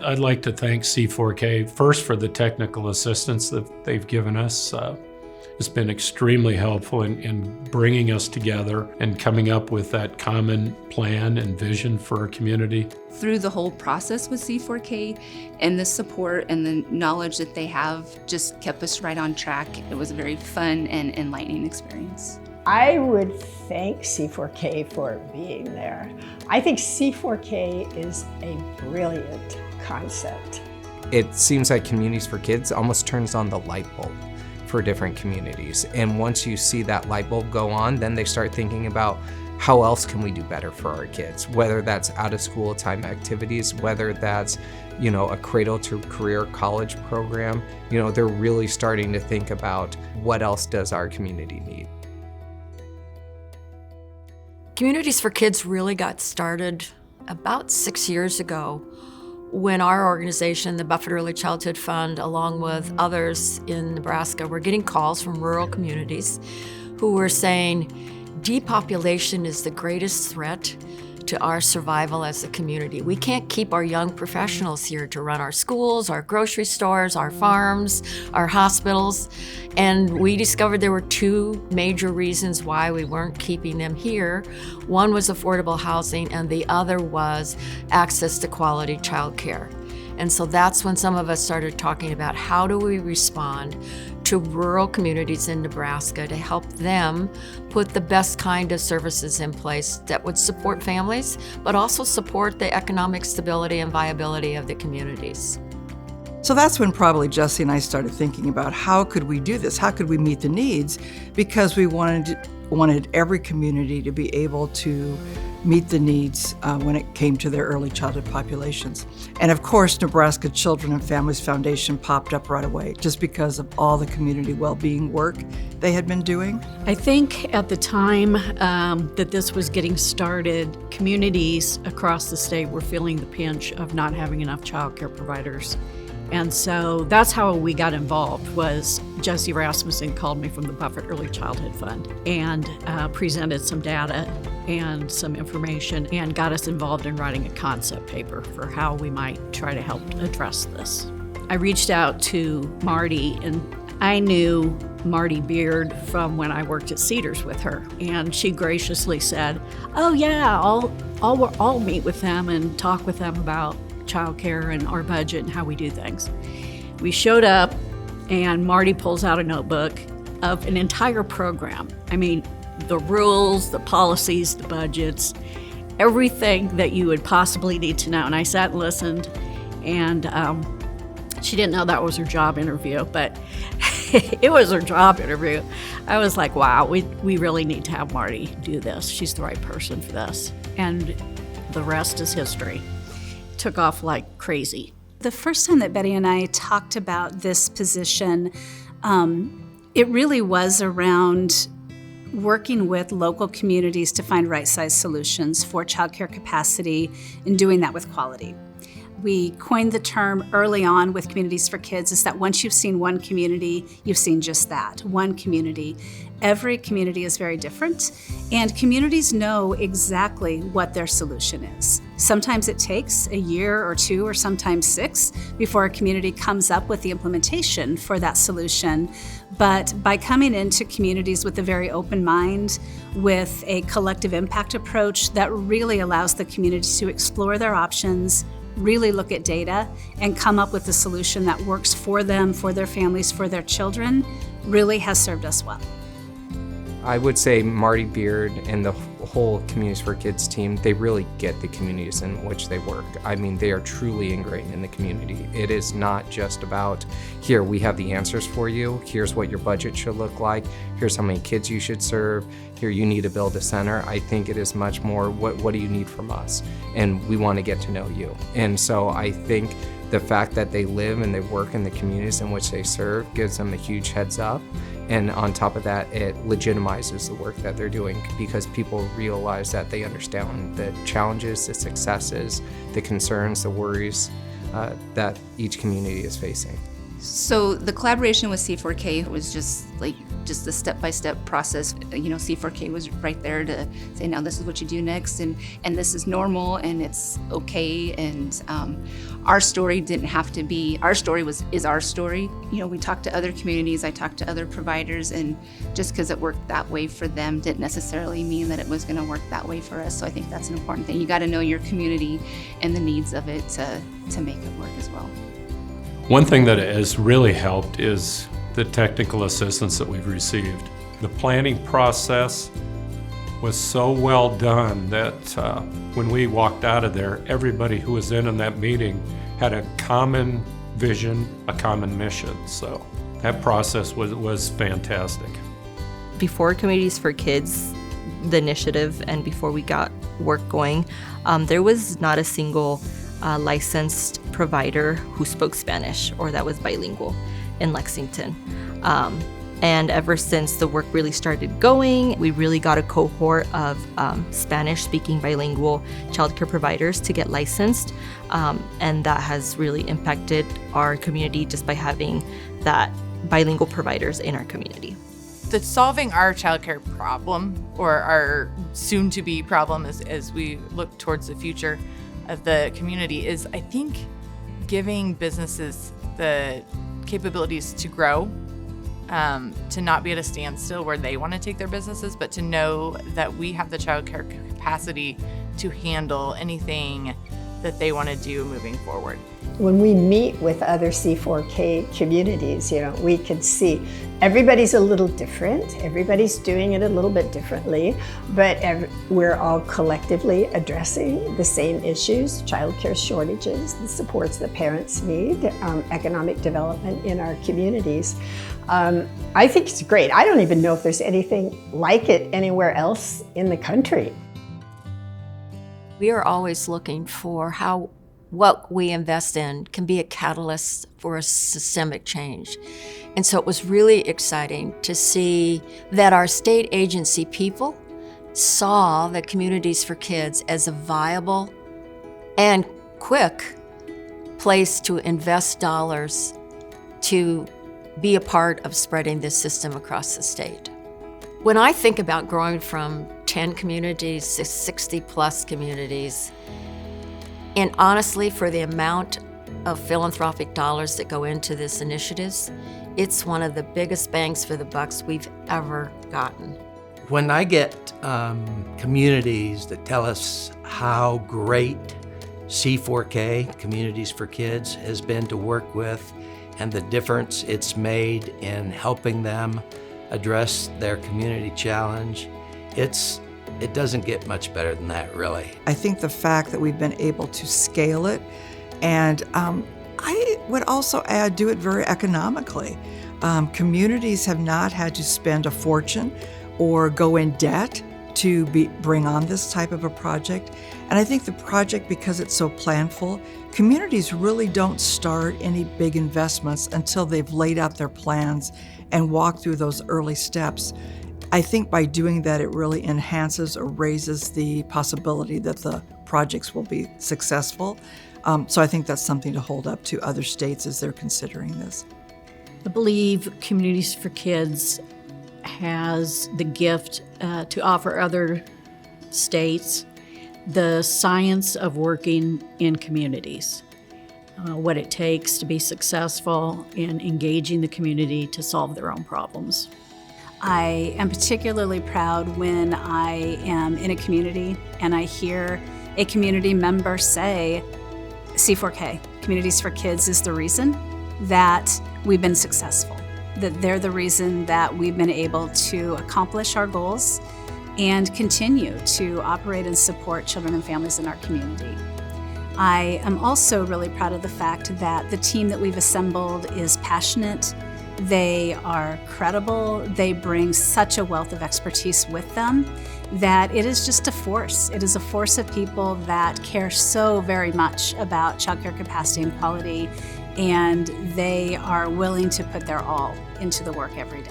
I'd like to thank C4K first for the technical assistance that they've given us. It's been extremely helpful in bringing us together and coming up with that common plan and vision for our community. Through the whole process with C4K and the support and the knowledge that they have just kept us right on track. It was a very fun and enlightening experience. I would thank C4K for being there. I think C4K is a brilliant concept. It seems like Communities for Kids almost turns on the light bulb for different communities. And once you see that light bulb go on, then they start thinking about how else can we do better for our kids, whether that's out of school time activities, whether that's, a cradle to career college program. They're really starting to think about what else does our community need. Communities for Kids really got started about 6 years ago when our organization, the Buffett Early Childhood Fund, along with others in Nebraska, were getting calls from rural communities who were saying depopulation is the greatest threat to our survival as a community. We can't keep our young professionals here to run our schools, our grocery stores, our farms, our hospitals. And we discovered there were two major reasons why we weren't keeping them here. One was affordable housing, and the other was access to quality childcare. And so that's when some of us started talking about how do we respond to rural communities in Nebraska to help them put the best kind of services in place that would support families, but also support the economic stability and viability of the communities. So that's when probably Jesse and I started thinking about how could we do this? How could we meet the needs? Because we wanted every community to be able to meet the needs when it came to their early childhood populations. And of course, Nebraska Children and Families Foundation popped up right away just because of all the community well-being work they had been doing. I think at the time that this was getting started, communities across the state were feeling the pinch of not having enough child care providers. And so that's how we got involved. Was Jesse Rasmussen called me from the Buffett Early Childhood Fund and presented some data and some information and got us involved in writing a concept paper for how we might try to help address this. I reached out to Marty, and I knew Marty Beard from when I worked at Cedars with her, and she graciously said, "Oh yeah, I'll meet with them and talk with them about childcare and our budget and how we do things." We showed up, and Marty pulls out a notebook of an entire program. I mean, the rules, the policies, the budgets, everything that you would possibly need to know. And I sat and listened, and she didn't know that was her job interview, but it was her job interview. I was like, wow, we really need to have Marty do this. She's the right person for this. And the rest is history. Took off like crazy. The first time that Betty and I talked about this position, it really was around working with local communities to find right-sized solutions for childcare capacity and doing that with quality. We coined the term early on with Communities for Kids is that once you've seen one community, you've seen just that, one community. Every community is very different, and communities know exactly what their solution is. Sometimes it takes a year or two or sometimes 6 before a community comes up with the implementation for that solution. But by coming into communities with a very open mind, with a collective impact approach that really allows the community to explore their options, really look at data, and come up with a solution that works for them, for their families, for their children, really has served us well. I would say Marty Beard and the whole Communities for Kids team, they really get the communities in which they work. I mean, they are truly ingrained in the community. It is not just about, here, we have the answers for you, here's what your budget should look like, here's how many kids you should serve, here you need to build a center. I think it is much more, what do you need from us? And we want to get to know you. And so I think the fact that they live and they work in the communities in which they serve gives them a huge heads up. And on top of that, it legitimizes the work that they're doing because people realize that they understand the challenges, the successes, the concerns, the worries that each community is facing. So the collaboration with C4K was just a step-by-step process. C4K was right there to say, now this is what you do next, and this is normal, and it's okay. And our story didn't have to be, our story is our story. We talked to other communities, I talked to other providers, and just because it worked that way for them didn't necessarily mean that it was going to work that way for us. So I think that's an important thing. You got to know your community and the needs of it to make it work as well. One thing that has really helped is the technical assistance that we've received. The planning process was so well done that when we walked out of there, everybody who was in that meeting had a common vision, a common mission. So that process was fantastic. Before Communities for Kids, the initiative, and before we got work going, there was not a single licensed provider who spoke Spanish or that was bilingual in Lexington. And ever since the work really started going, we really got a cohort of Spanish-speaking bilingual childcare providers to get licensed. And that has really impacted our community just by having that bilingual providers in our community. That's solving our childcare problem, or our soon-to-be problem as we look towards the future of the community, is, I think, giving businesses the capabilities to grow, to not be at a standstill where they want to take their businesses, but to know that we have the childcare capacity to handle anything that they want to do moving forward. When we meet with other C4K communities, we can see everybody's a little different. Everybody's doing it a little bit differently, but we're all collectively addressing the same issues: childcare shortages, the supports that parents need, economic development in our communities. I think it's great. I don't even know if there's anything like it anywhere else in the country. We are always looking for how what we invest in can be a catalyst for a systemic change. And so it was really exciting to see that our state agency people saw the Communities for Kids as a viable and quick place to invest dollars to be a part of spreading this system across the state. When I think about growing from 10 communities to 60 plus communities, and honestly, for the amount of philanthropic dollars that go into this initiatives, it's one of the biggest bangs for the bucks we've ever gotten. When I get communities that tell us how great C4K, Communities for Kids, has been to work with, and the difference it's made in helping them address their community challenge, it doesn't get much better than that, really. I think the fact that we've been able to scale it, and I would also add, do it very economically. Communities have not had to spend a fortune or go in debt to bring on this type of a project. And I think the project, because it's so planful, communities really don't start any big investments until they've laid out their plans and walked through those early steps. I think by doing that, it really enhances or raises the possibility that the projects will be successful. So I think that's something to hold up to other states as they're considering this. I believe Communities for Kids has the gift to offer other states the science of working in communities, what it takes to be successful in engaging the community to solve their own problems. I am particularly proud when I am in a community and I hear a community member say, C4K, Communities for Kids, is the reason that we've been successful, that they're the reason that we've been able to accomplish our goals and continue to operate and support children and families in our community. I am also really proud of the fact that the team that we've assembled is passionate. They are credible. They bring such a wealth of expertise with them that it is just a force. It is a force of people that care so very much about childcare capacity and quality, and they are willing to put their all into the work every day.